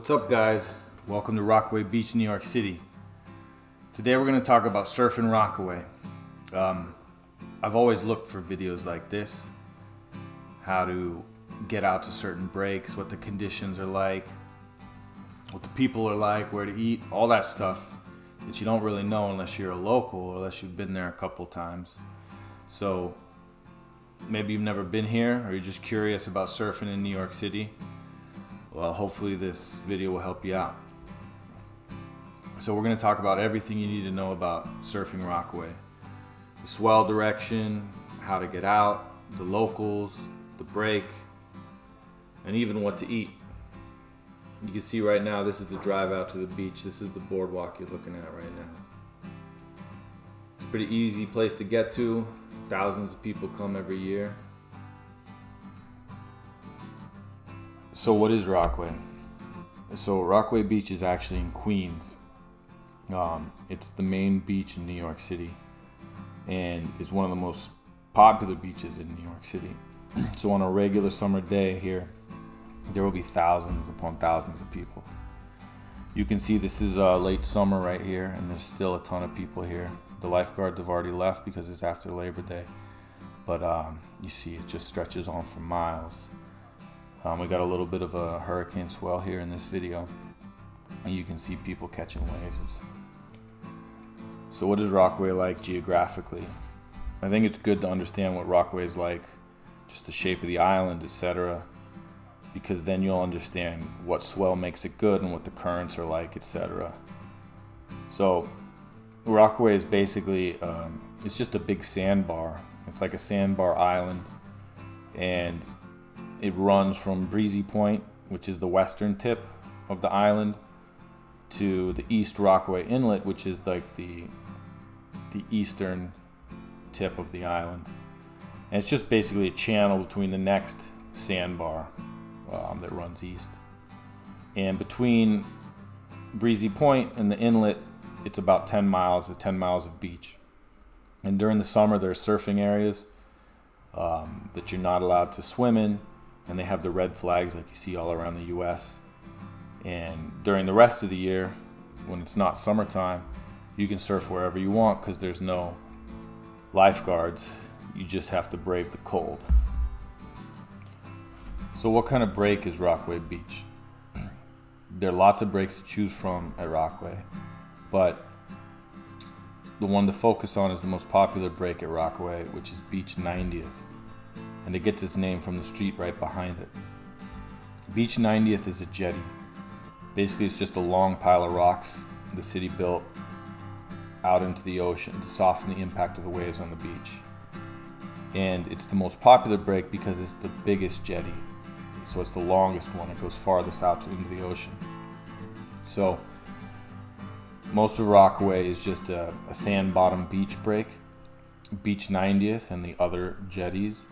What's up, guys? Welcome to Rockaway Beach, New York City. Today we're going to talk about surfing Rockaway. I've always looked for videos like this, how to get out to certain breaks, what the conditions are like, what the people are like, where to eat, all that stuff that you don't really know unless you're a local or unless you've been there a couple times. So maybe you've never been here or you're just curious about surfing in New York City. Well, hopefully this video will help you out. So we're going to talk about everything you need to know about surfing Rockaway. The swell direction, how to get out, the locals, the break, and even what to eat. You can see right now this is the drive out to the beach. This is the boardwalk you're looking at right now. It's a pretty easy place to get to. Thousands of people come every year. So what is Rockaway? So Rockaway Beach is actually in Queens. It's the main beach in New York City, and it's one of the most popular beaches in New York City. So on a regular summer day here, there will be thousands upon thousands of people. You can see this is late summer right here, and there's still a ton of people here. The lifeguards have already left because it's after Labor Day, but you see it just stretches on for miles. We got a little bit of a hurricane swell here in this video, and you can see people catching waves. So what is Rockaway like geographically? I think it's good to understand what Rockaway is like, just the shape of the island, etc., because then you'll understand what swell makes it good and what the currents are like, etc. So Rockaway is basically, it's just a big sandbar. It's like a sandbar island, and it runs from Breezy Point, which is the western tip of the island, to the East Rockaway Inlet, which is like the eastern tip of the island. And it's just basically a channel between the next sandbar that runs east. And between Breezy Point and the inlet, it's about 10 miles of beach. And during the summer, there are surfing areas that you're not allowed to swim in, and they have the red flags like you see all around the US. And during the rest of the year, when it's not summertime, you can surf wherever you want because there's no lifeguards. You just have to brave the cold. So what kind of break is Rockaway Beach? There are lots of breaks to choose from at Rockaway, but the one to focus on is the most popular break at Rockaway, which is Beach 90th. And it gets its name from the street right behind it. Beach 90th is a jetty. Basically, it's just a long pile of rocks the city built out into the ocean to soften the impact of the waves on the beach. And it's the most popular break because it's the biggest jetty. So it's the longest one. It goes farthest out into the ocean. So most of Rockaway is just a sand bottom beach break. Beach 90th and the other jetties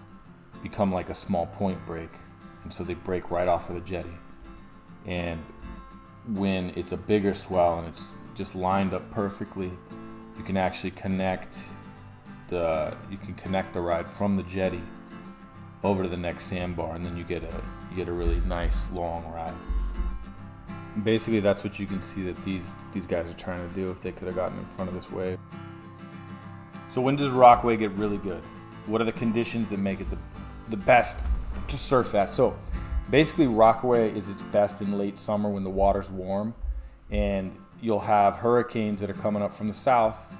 become like a small point break, and so they break right off of the jetty. And when it's a bigger swell and it's just lined up perfectly, you can actually connect the ride from the jetty over to the next sandbar, and then you get a really nice long ride. Basically, that's what you can see that these guys are trying to do if they could have gotten in front of this wave. So when does Rockaway get really good? What are the conditions that make it the best to surf at? So basically, Rockaway is its best in late summer when the water's warm, and you'll have hurricanes that are coming up from the south,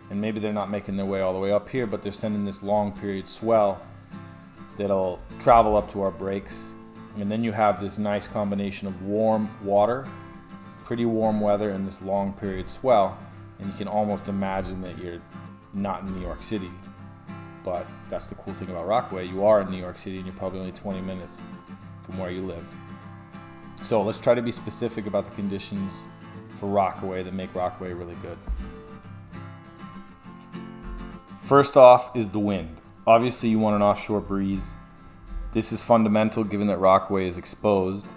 and maybe they're not making their way all the way up here, but they're sending this long period swell that'll travel up to our breaks. And then you have this nice combination of warm water, pretty warm weather, and this long period swell, and you can almost imagine that you're not in New York City. But that's the cool thing about Rockaway. You are in New York City, and you're probably only 20 minutes from where you live. So let's try to be specific about the conditions for Rockaway that make Rockaway really good. First off is the wind. Obviously, you want an offshore breeze. This is fundamental given that Rockaway is exposed.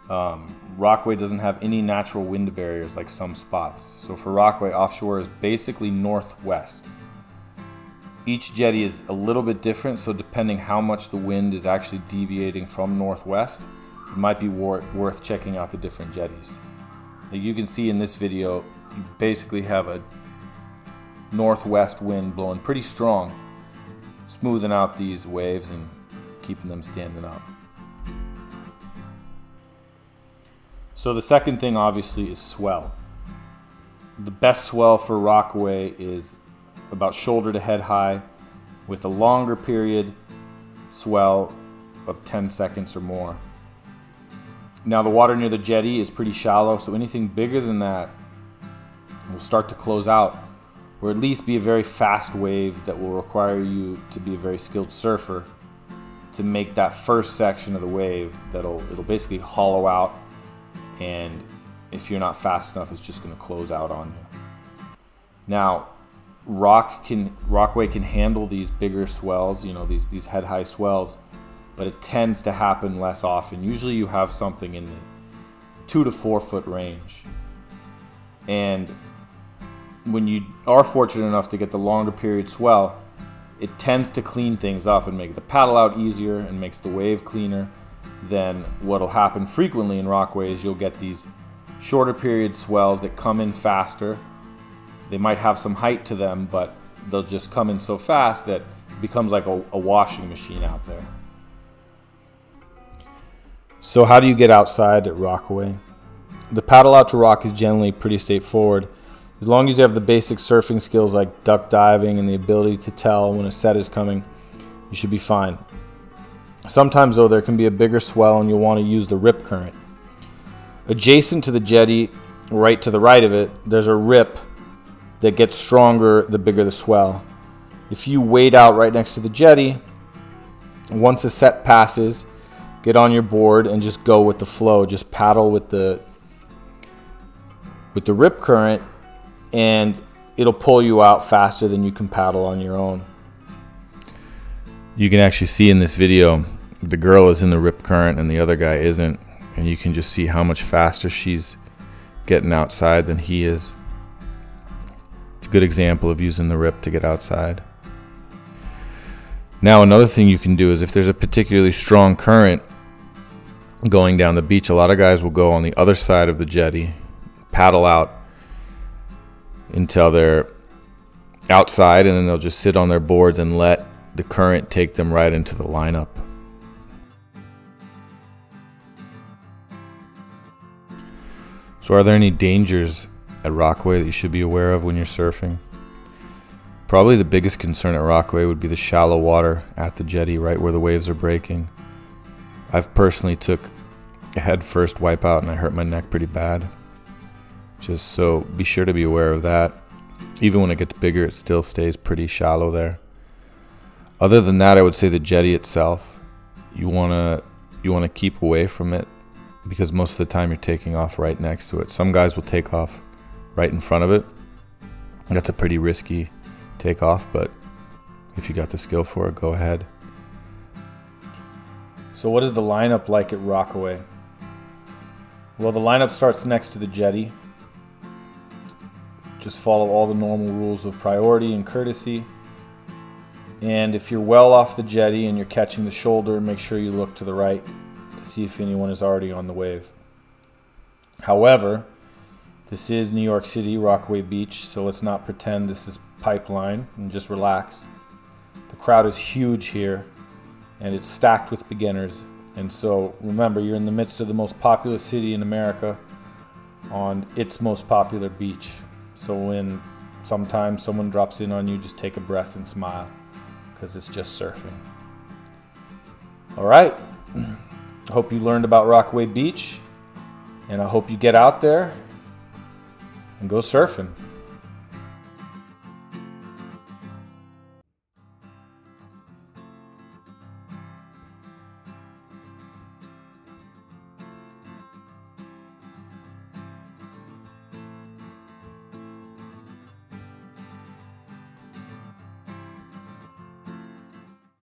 Rockaway doesn't have any natural wind barriers like some spots. So for Rockaway, offshore is basically northwest. Each jetty is a little bit different, so depending how much the wind is actually deviating from northwest, it might be worth checking out the different jetties. Like you can see in this video, you basically have a northwest wind blowing pretty strong, smoothing out these waves and keeping them standing up. So the second thing obviously is swell. The best swell for Rockaway is about shoulder to head high with a longer period swell of 10 seconds or more. Now the water near the jetty is pretty shallow, so anything bigger than that will start to close out, or at least be a very fast wave that will require you to be a very skilled surfer to make that first section of the wave it'll basically hollow out, and if you're not fast enough, it's just going to close out on you. Now, Rockaway can handle these bigger swells, you know, these head-high swells, but it tends to happen less often. Usually you have something in the 2 to 4 foot range. And when you are fortunate enough to get the longer period swell, it tends to clean things up and make the paddle out easier and makes the wave cleaner. Then what'll happen frequently in Rockaway is you'll get these shorter period swells that come in faster. They might have some height to them, but they'll just come in so fast that it becomes like a washing machine out there. So how do you get outside at Rockaway? The paddle out to rock is generally pretty straightforward. As long as you have the basic surfing skills like duck diving and the ability to tell when a set is coming, you should be fine. Sometimes though, there can be a bigger swell and you'll want to use the rip current. Adjacent to the jetty, right to the right of it, there's a rip that gets stronger the bigger the swell. If you wade out right next to the jetty, once a set passes, get on your board and just go with the flow. Just paddle with the rip current, and it'll pull you out faster than you can paddle on your own. You can actually see in this video, the girl is in the rip current and the other guy isn't, and you can just see how much faster she's getting outside than he is. It's a good example of using the rip to get outside. Now another thing you can do is if there's a particularly strong current going down the beach, a lot of guys will go on the other side of the jetty, paddle out until they're outside, and then they'll just sit on their boards and let the current take them right into the lineup. So are there any dangers at Rockaway that you should be aware of when you're surfing? Probably the biggest concern at Rockaway would be the shallow water at the jetty, right where the waves are breaking. I've personally took a head first wipeout and I hurt my neck pretty bad. Just so be sure to be aware of that. Even when it gets bigger, it still stays pretty shallow there. Other than that, I would say the jetty itself, you wanna keep away from it, because most of the time you're taking off right next to it. Some guys will take off right in front of it. That's a pretty risky takeoff, but if you got the skill for it, go ahead. So what is the lineup like at Rockaway? Well, the lineup starts next to the jetty. Just follow all the normal rules of priority and courtesy. And if you're well off the jetty and you're catching the shoulder, make sure you look to the right to see if anyone is already on the wave. However, this is New York City, Rockaway Beach, so let's not pretend this is Pipeline and just relax. The crowd is huge here, and it's stacked with beginners. And so remember, you're in the midst of the most populous city in America on its most popular beach. So when sometimes someone drops in on you, just take a breath and smile, because it's just surfing. All right. I hope you learned about Rockaway Beach, and I hope you get out there and go surfing.